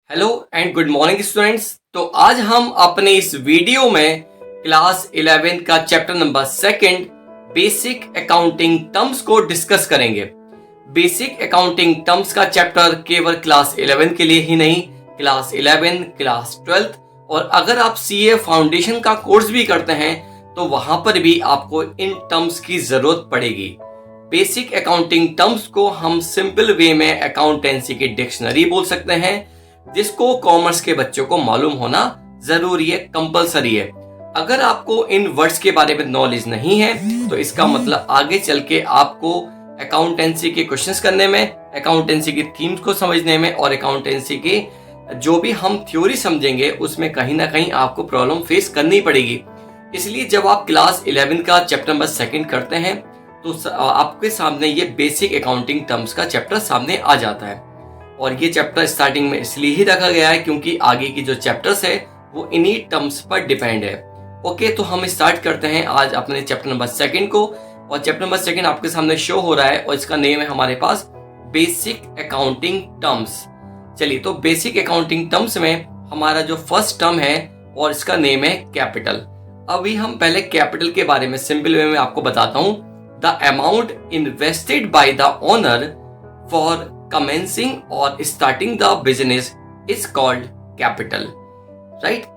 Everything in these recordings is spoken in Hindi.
Hello and good morning students. तो आज हम अपने इस वीडियो में क्लास 11 का chapter number second basic accounting terms को डिस्कस करेंगे। बेसिक अकाउंटिंग टर्म्स का चैप्टर केवल क्लास 11 के लिए ही नहीं, क्लास 11, क्लास 12 और अगर आप सीए फाउंडेशन का कोर्स भी करते हैं तो वहां पर भी आपको इन टर्म्स की जरूरत पड़ेगी। बेसिक अकाउंटिंग टर्म्स को हम सिंपल वे में अकाउंटेंसी की डिक्शनरी बोल सकते हैं, जिसको कॉमर्स के बच्चों को मालूम होना जरूरी है, कंपलसरी है। अगर आपको इन वर्ड्स के बारे में नॉलेज नहीं है तो इसका मतलब आगे चल के आपको अकाउंटेंसी के क्वेश्चंस करने में, अकाउंटेंसी की थीम्स को समझने में और अकाउंटेंसी के जो भी हम थ्योरी समझेंगे उसमें कहीं ना कहीं आपको प्रॉब्लम फेस करनी पड़ेगी। इसलिए जब आप क्लास 11 का चैप्टर नंबर सेकंड करते हैं तो आपके सामने ये बेसिक अकाउंटिंग टर्म्स का चैप्टर सामने आ जाता है। और ये चैप्टर स्टार्टिंग में इसलिए ही रखा गया है क्योंकि आगे की जो चैप्टर्स है वो इन्हीं टर्म्स पर डिपेंड है। ओके, तो हम स्टार्ट करते हैं आज अपने चैप्टर नंबर सेकंड को। और चैप्टर नंबर सेकंड आपके सामने शो हो रहा है और इसका नेम है हमारे पास बेसिक अकाउंटिंग टर्म्स। चलिए, तो बेसिक अकाउंटिंग टर्म्स में हमारा जो फर्स्ट टर्म है और इसका नेम है कैपिटल। अभी हम पहले कैपिटल के बारे में सिंपल वे में आपको बताता हूं। The amount invested by the owner for commencing or starting the business is called capital, right?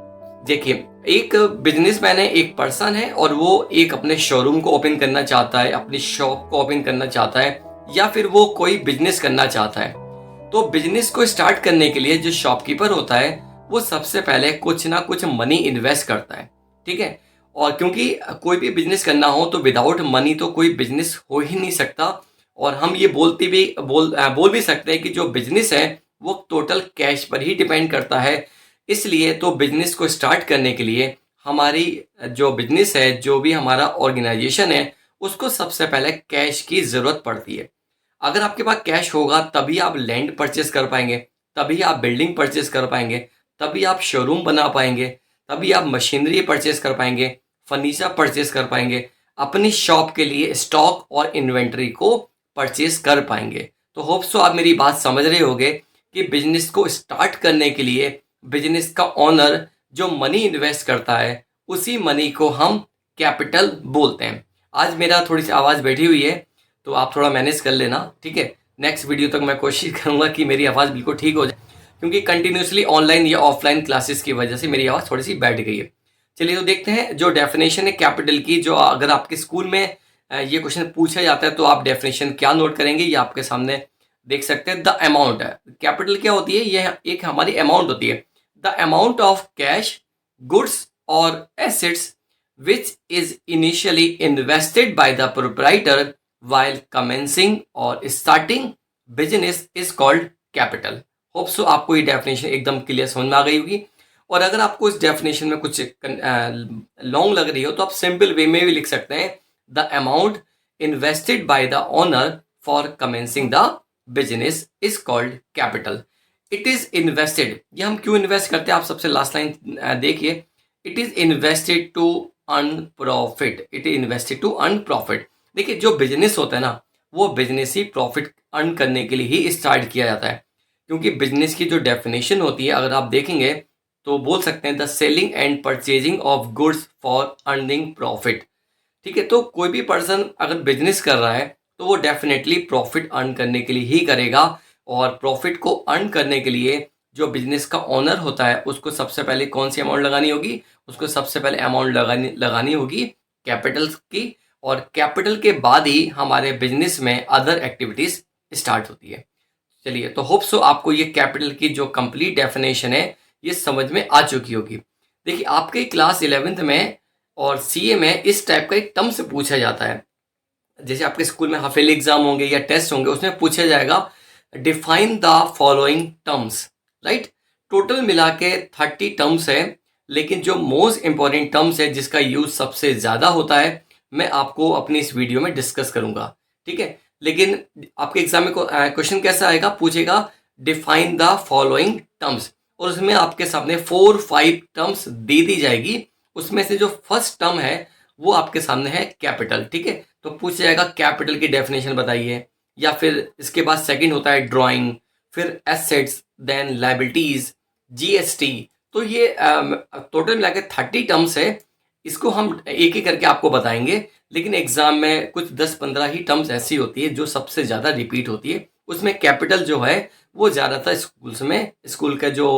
देखिए, एक बिजनेसमैन है, एक पर्सन है और वो एक अपने शोरूम को ओपन करना चाहता है, अपनी शॉप को ओपन करना चाहता है या फिर वो कोई बिजनेस करना चाहता है। तो बिजनेस को स्टार्ट करने के लिए जो शॉपकीपर होता है वो सबसे पहले कुछ ना कुछ मनी इन्वेस्ट करता है, ठीक है। और क्योंकि कोई भी बिजनेस करना हो तो विदाउट मनी तो कोई बिजनेस हो ही नहीं सकता। और हम ये बोल भी सकते हैं कि जो बिजनेस है वो टोटल कैश पर ही डिपेंड करता है। इसलिए तो बिजनेस को स्टार्ट करने के लिए हमारी जो बिजनेस है, जो भी हमारा ऑर्गेनाइजेशन है, उसको सबसे पहले कैश की ज़रूरत पड़ती है। अगर आपके पास कैश होगा तभी आप लैंड परचेस कर पाएंगे, तभी आप बिल्डिंग परचेस कर पाएंगे, तभी आप शोरूम बना पाएंगे, तभी आप मशीनरी परचेस कर पाएंगे, फर्नीचर परचेस कर पाएंगे, अपनी शॉप के लिए स्टॉक और इन्वेंट्री को परचेस कर पाएंगे। तो होप सो आप मेरी बात समझ रहे होंगे कि बिजनेस को स्टार्ट करने के लिए बिजनेस का ओनर जो मनी इन्वेस्ट करता है उसी मनी को हम कैपिटल बोलते हैं। आज मेरा थोड़ी सी आवाज़ बैठी हुई है तो आप थोड़ा मैनेज कर लेना, ठीक है। नेक्स्ट वीडियो तक मैं कोशिश करूंगा कि मेरी आवाज़ बिल्कुल ठीक हो जाए, क्योंकि कंटिन्यूसली ऑनलाइन या ऑफलाइन क्लासेस की वजह से मेरी आवाज़ थोड़ी सी बैठ गई है। चलिए, तो देखते हैं जो डेफिनेशन है कैपिटल की, जो अगर आपके स्कूल में ये क्वेश्चन पूछा जाता है तो आप डेफिनेशन क्या नोट करेंगे ये आपके सामने देख सकते हैं। द अमाउंट है, कैपिटल क्या होती है, ये एक हमारी अमाउंट होती है। The amount of cash, goods और assets which is initially invested by the proprietor while commencing और starting business is called capital. Hope so आपको ये डेफिनेशन एकदम क्लियर समझ में आ गई होगी। और अगर आपको इस डेफिनेशन में कुछ लॉन्ग लग रही हो तो आप सिंपल वे में भी लिख सकते हैं the amount invested by the owner for commencing the business is called capital. It is invested, ये हम क्यों इन्वेस्ट करते हैं आप सबसे लास्ट लाइन देखिए। It is invested to earn profit, it is invested to earn profit. देखिए, जो बिजनेस होता है ना वो बिजनेस ही प्रॉफिट अर्न करने के लिए ही स्टार्ट किया जाता है। क्योंकि बिजनेस की जो डेफिनेशन होती है अगर आप देखेंगे तो बोल सकते हैं the selling and purchasing of goods for earning profit, ठीक है। तो कोई भी पर्सन अगर बिजनेस कर रहा है तो वो डेफिनेटली प्रॉफिट अर्न करने के लिए ही करेगा। और प्रॉफिट को अर्न करने के लिए जो बिजनेस का ओनर होता है उसको सबसे पहले कौन सी अमाउंट लगानी होगी, उसको सबसे पहले अमाउंट लगानी होगी कैपिटल की। और कैपिटल के बाद ही हमारे बिजनेस में अदर एक्टिविटीज स्टार्ट होती है। चलिए, तो होप सो आपको ये कैपिटल की जो कंप्लीट डेफिनेशन है ये समझ में आ चुकी होगी। देखिए, आपके क्लास 11th में और सीए में इस टाइप का एक टर्म से पूछा जाता है। जैसे आपके स्कूल में हाफ ईयरली एग्जाम होंगे या टेस्ट होंगे, उसमें पूछा जाएगा define the following terms, right. Total मिला के 30 टर्म्स है, लेकिन जो मोस्ट इंपॉर्टेंट टर्म्स है जिसका यूज सबसे ज्यादा होता है मैं आपको अपनी इस वीडियो में डिस्कस करूंगा, ठीक है। लेकिन आपके एग्जाम में क्वेश्चन कैसा आएगा, पूछेगा डिफाइन द फॉलोइंग टर्म्स और उसमें आपके सामने 4-5 टर्म्स दे दी जाएगी। उसमें से जो फर्स्ट टर्म है वो आपके सामने है कैपिटल, ठीक है। तो पूछा जाएगा कैपिटल की डेफिनेशन बताइए, या फिर इसके बाद सेकंड होता है ड्राइंग, फिर एसेट्स, देन लायबिलिटीज, जीएसटी। तो ये टोटल मिला के 30 टर्म्स है। इसको हम एक एक करके आपको बताएंगे, लेकिन एग्जाम में कुछ 10-15 ही टर्म्स ऐसी होती है जो सबसे ज़्यादा रिपीट होती है। उसमें कैपिटल जो है वो ज़्यादातर स्कूल्स में, स्कूल का जो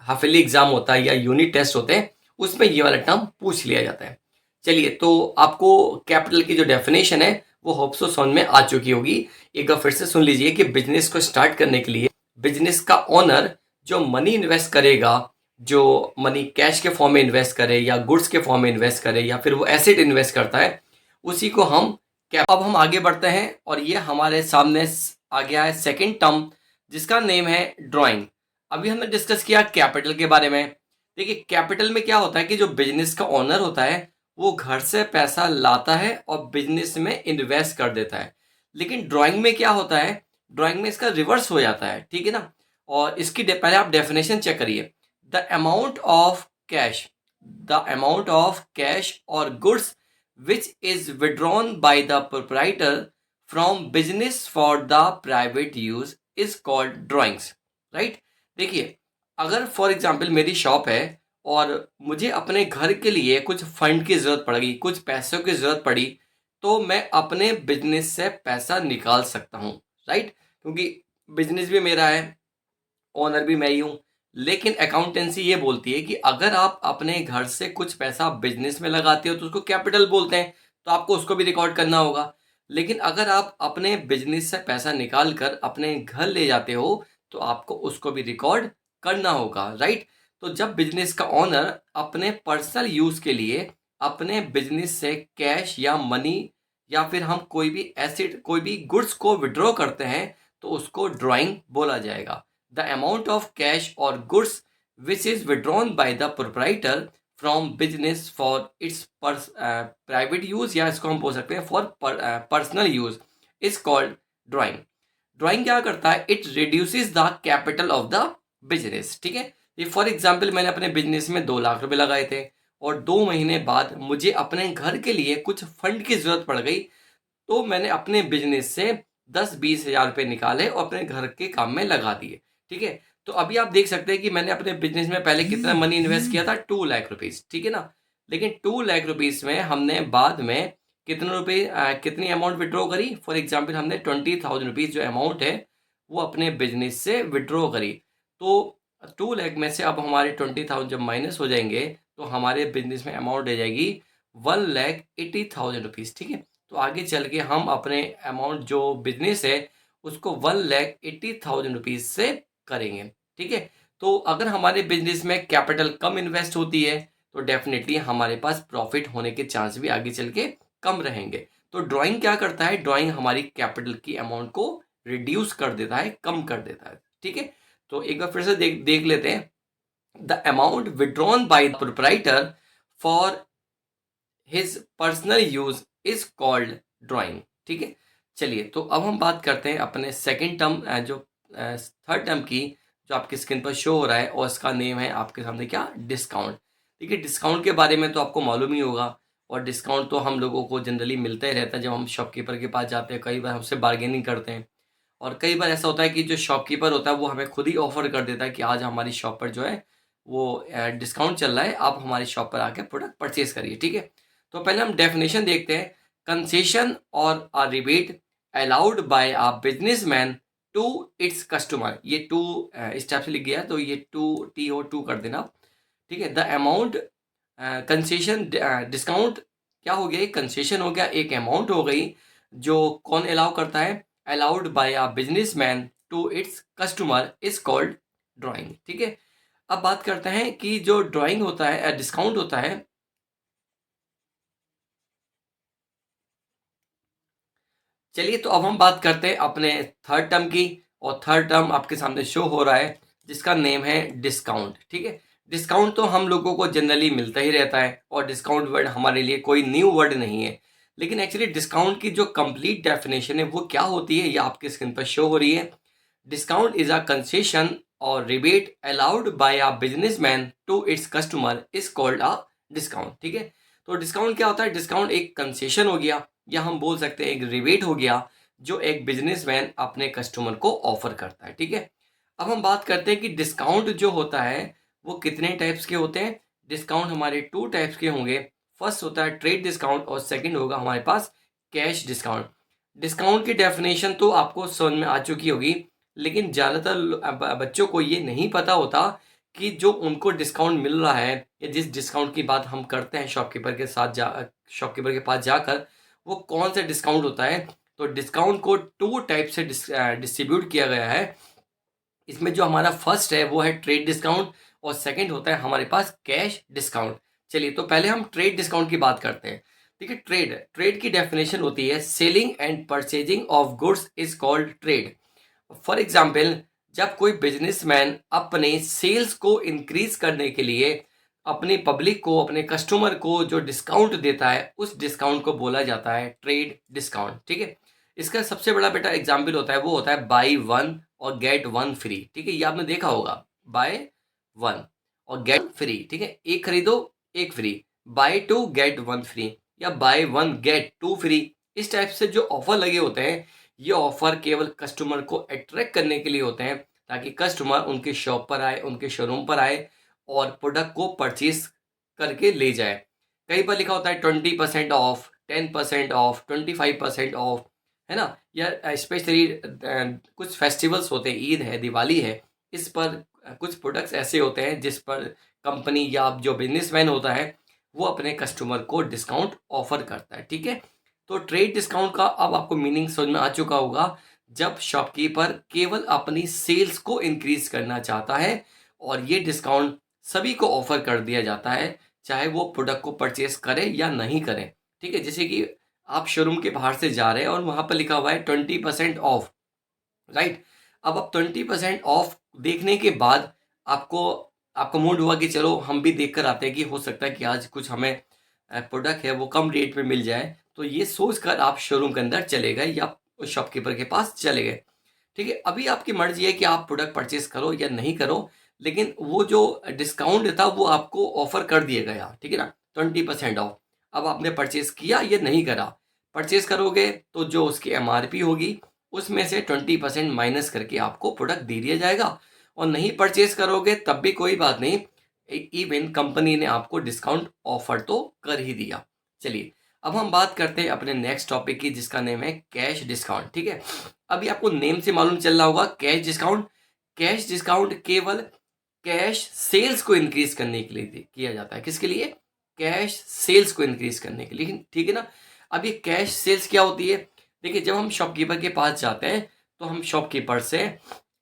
हाफिली एग्जाम होता है या यूनिट टेस्ट होते हैं उसमें ये वाला टर्म पूछ लिया जाता है। चलिए, तो आपको कैपिटल की जो डेफिनेशन है वो होप सो समझ में आ चुकी होगी। एक बार फिर से सुन लीजिए कि बिजनेस को स्टार्ट करने के लिए बिजनेस का ओनर जो मनी इन्वेस्ट करेगा, जो मनी कैश के फॉर्म में इन्वेस्ट करे या गुड्स के फॉर्म में इन्वेस्ट करे या फिर वो एसेट इन्वेस्ट करता है, उसी को हम क्या। अब हम आगे बढ़ते हैं और ये हमारे सामने आ गया है सेकंड टर्म जिसका नेम है ड्राइंग। अभी हमने डिस्कस किया कैपिटल के बारे में। देखिए, कैपिटल में क्या होता है कि जो बिजनेस का ओनर होता है वो घर से पैसा लाता है और बिजनेस में इन्वेस्ट कर देता है। लेकिन ड्राइंग में क्या होता है, ड्राइंग में इसका रिवर्स हो जाता है, ठीक है ना। और इसकी पहले आप डेफिनेशन चेक करिए। The amount of cash, the amount of cash और goods which is withdrawn by the proprietor from business for the private use is called drawings, right? देखिए, अगर फॉर एग्जांपल मेरी शॉप है और मुझे अपने घर के लिए कुछ फंड की ज़रूरत पड़ गई, कुछ पैसों की ज़रूरत पड़ी, तो मैं अपने बिजनेस से पैसा निकाल सकता हूँ, राइट? क्योंकि बिजनेस भी मेरा है, ओनर भी मैं ही हूँ। लेकिन अकाउंटेंसी ये बोलती है कि अगर आप अपने घर से कुछ पैसा बिजनेस में लगाते हो तो उसको कैपिटल बोलते हैं, तो आपको उसको भी रिकॉर्ड करना होगा। लेकिन अगर आप अपने बिजनेस से पैसा निकाल कर अपने घर ले जाते हो तो आपको उसको भी रिकॉर्ड करना होगा, राइट? तो जब बिजनेस का ओनर अपने पर्सनल यूज के लिए अपने बिजनेस से कैश या मनी या फिर हम कोई भी एसेट, कोई भी गुड्स को विड्रॉ करते हैं तो उसको ड्राइंग बोला जाएगा। The amount of cash or goods which is withdrawn by the proprietor from business for its private use, या इसको हम बोल सकते हैं for personal use, is called drawing. Drawing क्या करता है, it reduces the capital of the business, ठीक है। ये फॉर एग्जाम्पल मैंने अपने बिजनेस में 2 लाख रुपए लगाए थे और 2 महीने बाद मुझे अपने घर के लिए कुछ फंड की जरूरत पड़ गई, तो मैंने अपने बिजनेस से 10-20 हज़ार रुपये निकाले और अपने घर के काम में लगा दिए, ठीक है। तो अभी आप देख सकते हैं कि मैंने अपने बिजनेस में पहले कितना मनी इन्वेस्ट किया था, 2 लाख रुपीज़, ठीक है ना। लेकिन 2 लाख रुपीज़ में हमने बाद में कितने रुपए, कितनी अमाउंट विड्रॉ करी। फॉर एग्जाम्पल हमने 20,000 रुपीज़ जो अमाउंट है वो अपने बिजनेस से विड्रॉ करी। तो 2 लाख में से अब हमारे 20,000 जब माइनस हो जाएंगे तो हमारे बिजनेस में अमाउंट रह जाएगी 1,80,000 रुपीज़, ठीक है। तो आगे चल के हम अपने अमाउंट जो बिजनेस है उसको 1,80,000 रुपीज़ से करेंगे, ठीक है। तो अगर हमारे बिजनेस में कैपिटल कम इन्वेस्ट होती है तो डेफिनेटली हमारे पास प्रॉफिट होने के चांस भी आगे चल के कम रहेंगे। तो ड्राइंग क्या करता है, ड्राइंग हमारी कैपिटल की अमाउंट को रिड्यूस कर देता है, कम कर देता है, ठीक है। तो एक बार फिर से देख लेते हैं। The amount withdrawn bye the proprietor for his personal use is called drawing, ठीक है। चलिए, तो अब हम बात करते हैं अपने सेकंड टर्म, जो थर्ड टर्म की, जो आपकी स्क्रीन पर शो हो रहा है और इसका नेम है आपके सामने क्या, डिस्काउंट। देखिए, डिस्काउंट के बारे में तो आपको मालूम ही होगा और डिस्काउंट तो हम लोगों को जनरली मिलता ही रहता है जब हम शॉपकीपर के पास जाते हैं। कई बार हमसे बार्गेनिंग करते हैं और कई बार ऐसा होता है कि जो शॉपकीपर होता है वो हमें खुद ही ऑफर कर देता है कि आज हमारी शॉप पर जो है वो डिस्काउंट चल रहा है, आप हमारी शॉप पर आके प्रोडक्ट परचेज करिए, ठीक है। तो पहले हम डेफिनेशन देखते हैं। कंसेशन और a rebate allowed by a businessman to its customer. ये टू इस टाइप से लिख गया है तो ये टू कर देना, ठीक है। द अमाउंट, कंसेशन, डिस्काउंट क्या हो गया, एक कंसेशन हो गया, एक अमाउंट हो गई जो कौन अलाउ करता है, allowed by a businessman to its customer is called drawing, ठीक है। अब बात करते हैं कि जो ड्राइंग होता है, डिस्काउंट होता है। चलिए, तो अब हम बात करते हैं अपने थर्ड टर्म की और थर्ड टर्म आपके सामने शो हो रहा है जिसका नेम है डिस्काउंट, ठीक है। डिस्काउंट तो हम लोगों को जनरली मिलता ही रहता है और डिस्काउंट वर्ड हमारे लिए कोई न्यू वर्ड नहीं है। लेकिन एक्चुअली डिस्काउंट की जो कंप्लीट डेफिनेशन है वो क्या होती है, ये आपके स्क्रीन पर शो हो रही है। डिस्काउंट इज अ कंसेशन और rebate allowed by a businessman to its customer is called a discount, ठीक है। तो डिस्काउंट क्या होता है, डिस्काउंट एक कंसेशन हो गया या हम बोल सकते हैं एक रिबेट हो गया जो एक बिजनेसमैन अपने कस्टमर को ऑफर करता है, ठीक है। अब हम बात करते हैं कि डिस्काउंट जो होता है वो कितने टाइप्स के होते हैं। डिस्काउंट हमारे 2 टाइप्स के होंगे। फर्स्ट होता है ट्रेड डिस्काउंट और सेकंड होगा हमारे पास कैश डिस्काउंट। डिस्काउंट की डेफिनेशन तो आपको समझ में आ चुकी होगी, लेकिन ज़्यादातर बच्चों को ये नहीं पता होता कि जो उनको डिस्काउंट मिल रहा है या जिस डिस्काउंट की बात हम करते हैं शॉपकीपर के पास जाकर, वो कौन सा डिस्काउंट होता है। तो डिस्काउंट को 2 टाइप से डिस्ट्रीब्यूट किया गया है। इसमें जो हमारा फर्स्ट है वो है ट्रेड डिस्काउंट और सेकंड होता है हमारे पास कैश डिस्काउंट। चलिए तो पहले हम ट्रेड डिस्काउंट की बात करते हैं। देखिए, ट्रेड ट्रेड की डेफिनेशन होती है selling and purchasing of goods is called trade. For example, जब कोई बिजनेसमैन अपने सेल्स को इंक्रीज करने के लिए अपनी पब्लिक को, अपने कस्टमर को जो डिस्काउंट देता है, उस डिस्काउंट को बोला जाता है ट्रेड डिस्काउंट। ठीक है, इसका सबसे बड़ा बेटा एग्जाम्पल होता है वो होता है बाई वन और गेट वन फ्री। ठीक है, ये आपने देखा होगा, बाय वन और गेट फ्री। ठीक है, एक खरीदो एक free, buy two get one free या buy one get two free. इस टाइप से जो ऑफर लगे होते हैं, ये ऑफर केवल कस्टमर को अट्रैक्ट करने के लिए होते हैं, ताकि कस्टमर उनके शॉप पर आए, उनके शोरूम पर आए और प्रोडक्ट को परचेज करके ले जाए। कहीं पर लिखा होता है 20% ऑफ, 10% ऑफ, 25% ऑफ, है ना। या स्पेशली कुछ फेस्टिवल्स होते हैं, ईद है, दिवाली है, इस पर कुछ प्रोडक्ट्स ऐसे होते हैं जिस पर कंपनी या जो बिजनेसमैन होता है वो अपने कस्टमर को डिस्काउंट ऑफर करता है। ठीक है, तो ट्रेड डिस्काउंट का अब आपको मीनिंग समझ में आ चुका होगा। जब शॉपकीपर केवल अपनी सेल्स को इंक्रीज करना चाहता है और ये डिस्काउंट सभी को ऑफर कर दिया जाता है, चाहे वो प्रोडक्ट को परचेस करें या नहीं करें। ठीक है, जैसे कि आप शोरूम के बाहर से जा रहे हैं और वहां पर लिखा हुआ है 20% ऑफ, राइट। अब आप 20% ऑफ देखने के बाद आपको आपका मूड हुआ कि चलो हम भी देख कर आते हैं कि हो सकता है कि आज कुछ हमें प्रोडक्ट है वो कम रेट में मिल जाए। तो ये सोच कर आप शोरूम के अंदर चले गए या उस शॉपकीपर के पास चले गए। ठीक है, अभी आपकी मर्जी है कि आप प्रोडक्ट परचेज करो या नहीं करो, लेकिन वो जो डिस्काउंट था वो आपको ऑफर कर दिया गया। ठीक है ना, 20% ऑफ। अब आपने परचेज किया या नहीं करा। परचेज करोगे तो जो उसकी एमआरपी होगी उसमें से 20% माइनस करके आपको प्रोडक्ट दे दिया जाएगा, और नहीं परचेज करोगे तब भी कोई बात नहीं, इवन कंपनी ने आपको डिस्काउंट ऑफर तो कर ही दिया। चलिए अब हम बात करते हैं अपने नेक्स्ट टॉपिक की, जिसका नेम है कैश डिस्काउंट। ठीक है, अभी आपको नेम से मालूम चल रहा होगा कैश डिस्काउंट। कैश डिस्काउंट केवल कैश सेल्स को इंक्रीज करने के लिए किया जाता है। किसके लिए? कैश सेल्स को इंक्रीज करने के लिए। ठीक है ना। अब ये कैश सेल्स क्या होती है? देखिए, जब हम शॉपकीपर के पास जाते हैं तो हम शॉपकीपर से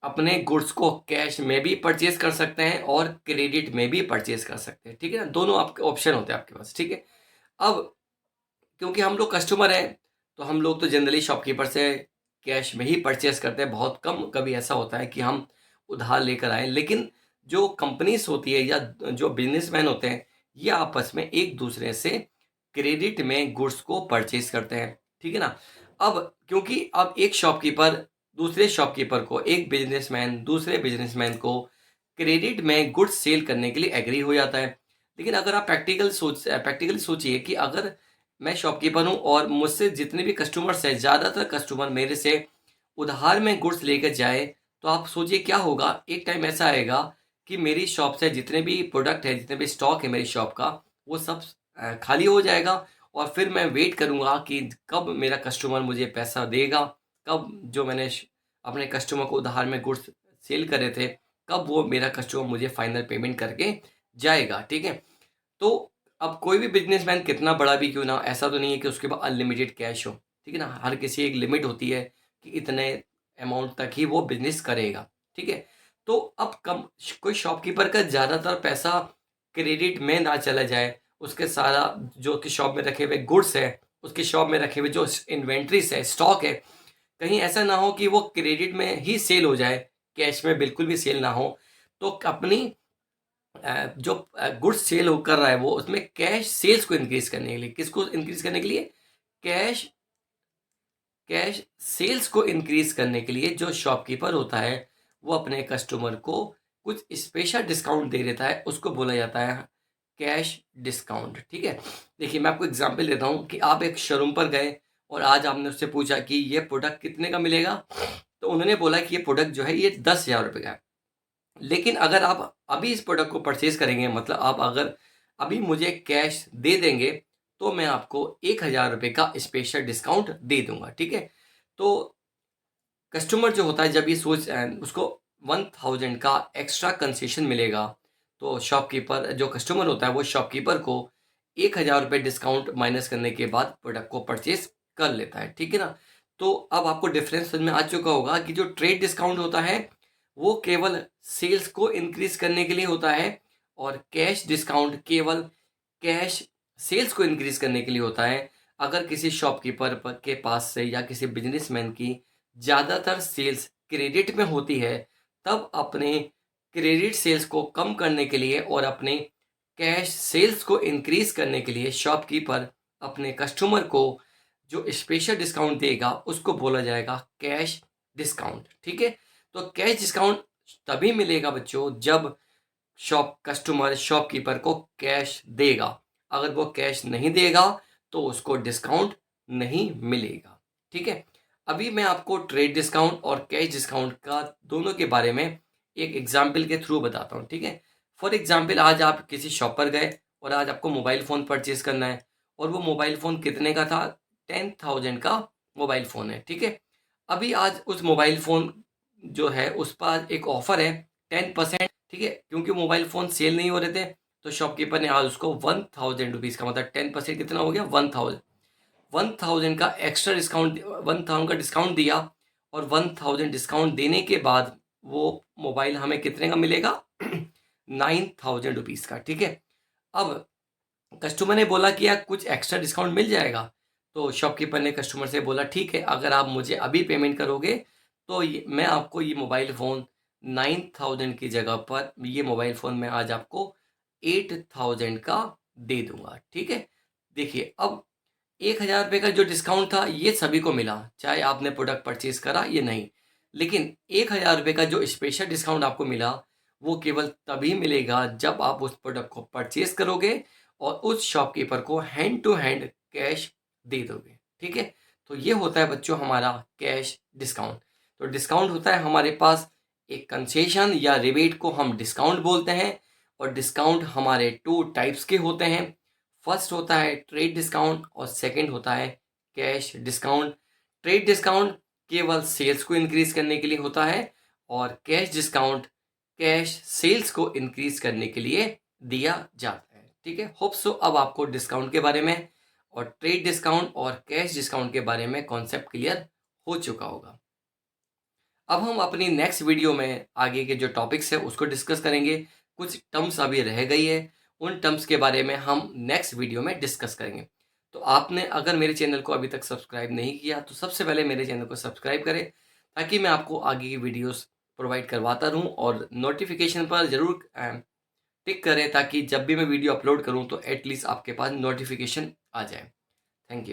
अपने गुड्स को कैश में भी परचेज कर सकते हैं और क्रेडिट में भी परचेज कर सकते हैं। ठीक है ना, दोनों आपके ऑप्शन होते हैं आपके पास। ठीक है, अब क्योंकि हम लोग कस्टमर हैं तो हम लोग तो जनरली शॉपकीपर से कैश में ही परचेस करते हैं। बहुत कम कभी ऐसा होता है कि हम उधार लेकर आए, लेकिन जो कंपनीज होती है या जो बिजनेसमैन होते हैं, ये आपस में एक दूसरे से क्रेडिट में गुड्स को परचेज करते हैं। ठीक है ना। अब क्योंकि अब एक शॉपकीपर दूसरे शॉपकीपर को, एक बिजनेसमैन दूसरे बिजनेसमैन को क्रेडिट में गुड्स सेल करने के लिए एग्री हो जाता है। लेकिन अगर आप प्रैक्टिकली सोचिए कि अगर मैं शॉपकीपर हूँ और मुझसे जितने भी कस्टमर्स हैं, ज़्यादातर कस्टमर मेरे से उधार में गुड्स लेकर जाए, तो आप सोचिए क्या होगा। एक टाइम ऐसा आएगा कि मेरी शॉप से जितने भी प्रोडक्ट है, जितने भी स्टॉक है मेरी शॉप का, वो सब खाली हो जाएगा। और फिर मैं वेट करूँगा कि कब मेरा कस्टमर मुझे पैसा देगा, कब जो मैंने अपने कस्टमर को उधार में गुड्स सेल करे थे, कब वो मेरा कस्टमर मुझे फाइनल पेमेंट करके जाएगा। ठीक है, तो अब कोई भी बिजनेसमैन कितना बड़ा भी क्यों ना, ऐसा तो नहीं है कि उसके पास अनलिमिटेड कैश हो। ठीक है ना, हर किसी एक लिमिट होती है कि इतने अमाउंट तक ही वो बिजनेस करेगा। ठीक है, तो अब कम कोई शॉपकीपर का ज़्यादातर पैसा क्रेडिट में ना चला जाए, उसके सारा जो कि शॉप में रखे हुए गुड्स है, उसकी शॉप में रखे हुए जो इन्वेंट्रीज है, स्टॉक है, कहीं ऐसा ना हो कि वो क्रेडिट में ही सेल हो जाए, कैश में बिल्कुल भी सेल ना हो। तो अपनी जो गुड्स सेल हो कर रहा है वो उसमें कैश सेल्स को इंक्रीज करने के लिए, किसको इंक्रीज करने के लिए? कैश कैश सेल्स को इंक्रीज करने के लिए जो शॉपकीपर होता है वो अपने कस्टमर को कुछ स्पेशल डिस्काउंट दे देता है, उसको बोला जाता है कैश डिस्काउंट। ठीक है, देखिए मैं आपको एग्जांपल देता हूँ कि आप एक शोरूम पर गए और आज आपने उससे पूछा कि ये प्रोडक्ट कितने का मिलेगा। तो उन्होंने बोला कि ये प्रोडक्ट जो है ये 10,000 रुपये का है। लेकिन अगर आप अभी इस प्रोडक्ट को परचेज करेंगे, मतलब आप अगर अभी मुझे कैश दे देंगे, तो मैं आपको 1,000 रुपये का स्पेशल डिस्काउंट दे दूंगा। ठीक है, तो कस्टमर जो होता है जब ये सोच उसको 1,000 का एक्स्ट्रा कंसेशन मिलेगा, तो शॉपकीपर जो कस्टमर होता है वो शॉपकीपर को 1,000 रुपये डिस्काउंट माइनस करने के बाद प्रोडक्ट को परचेज कर लेता है। ठीक है ना, तो अब आपको डिफरेंस समझ में आ चुका होगा कि जो ट्रेड डिस्काउंट होता है वो केवल सेल्स को इंक्रीज करने के लिए होता है, और कैश डिस्काउंट केवल कैश सेल्स को इंक्रीज करने के लिए होता है। अगर किसी शॉपकीपर के पास से या किसी बिजनेसमैन की ज़्यादातर सेल्स क्रेडिट में होती है, तब अपने क्रेडिट सेल्स को कम करने के लिए और अपने कैश सेल्स को इंक्रीज करने के लिए शॉपकीपर अपने कस्टमर को जो स्पेशल डिस्काउंट देगा उसको बोला जाएगा कैश डिस्काउंट। ठीक है, तो कैश डिस्काउंट तभी मिलेगा बच्चों जब कस्टमर शॉपकीपर को कैश देगा। अगर वो कैश नहीं देगा तो उसको डिस्काउंट नहीं मिलेगा। ठीक है, अभी मैं आपको ट्रेड डिस्काउंट और कैश डिस्काउंट का दोनों के बारे में एक एग्जाम्पल के थ्रू बताता हूँ। ठीक है, फॉर एग्जाम्पल आज आप किसी शॉप पर गए और आज आपको मोबाइल फ़ोन परचेज करना है, और वो मोबाइल फ़ोन कितने का था? 10,000 का मोबाइल फ़ोन है। ठीक है, अभी आज उस मोबाइल फ़ोन जो है उस पर एक ऑफर है 10%। ठीक है, क्योंकि मोबाइल फ़ोन सेल नहीं हो रहे थे, तो शॉपकीपर ने आज उसको 1,000 रुपीज़ का, मतलब 10% कितना हो गया? 1,000 का एक्स्ट्रा डिस्काउंट, 1,000 का डिस्काउंट दिया, और 1,000 डिस्काउंट देने के बाद वो मोबाइल हमें कितने का मिलेगा? 9,000 रुपीज़ का। ठीक है, अब कस्टमर ने बोला कि यार कुछ एक्स्ट्रा डिस्काउंट मिल जाएगा, तो शॉपकीपर ने कस्टमर से बोला ठीक है, अगर आप मुझे अभी पेमेंट करोगे तो मैं आपको ये मोबाइल फ़ोन 9,000 की जगह पर ये मोबाइल फ़ोन मैं आज आपको 8,000 का दे दूंगा। ठीक है, देखिए अब 1,000 रुपये का जो डिस्काउंट था ये सभी को मिला, चाहे आपने प्रोडक्ट परचेज करा या नहीं। लेकिन 1,000 रुपये का जो स्पेशल डिस्काउंट आपको मिला वो केवल तभी मिलेगा जब आप उस प्रोडक्ट को परचेज करोगे और उस शॉपकीपर को हैंड टू हैंड कैश दे दोगे। ठीक है, तो ये होता है बच्चों हमारा कैश डिस्काउंट। तो डिस्काउंट होता है हमारे पास एक कंसेशन या रिबेट को हम डिस्काउंट बोलते हैं, और डिस्काउंट हमारे 2 टाइप्स के होते हैं। फर्स्ट होता है ट्रेड डिस्काउंट और सेकंड होता है कैश डिस्काउंट। ट्रेड डिस्काउंट केवल सेल्स को इंक्रीज करने के लिए होता है, और कैश डिस्काउंट कैश सेल्स को इंक्रीज करने के लिए दिया जाता है। ठीक है, होप सो अब आपको डिस्काउंट के बारे में और ट्रेड डिस्काउंट और कैश डिस्काउंट के बारे में कॉन्सेप्ट क्लियर हो चुका होगा। अब हम अपनी नेक्स्ट वीडियो में आगे के जो टॉपिक्स है उसको डिस्कस करेंगे। कुछ टर्म्स अभी रह गई है, उन टर्म्स के बारे में हम नेक्स्ट वीडियो में डिस्कस करेंगे। तो आपने अगर मेरे चैनल को अभी तक सब्सक्राइब नहीं किया तो सबसे पहले मेरे चैनल को सब्सक्राइब करें, ताकि मैं आपको आगे की वीडियोस प्रोवाइड करवाता रहूं, और नोटिफिकेशन पर ज़रूर टिक करें ताकि जब भी मैं वीडियो अपलोड करूं तो एटलीस्ट आपके पास नोटिफिकेशन आ जाए। Thank you.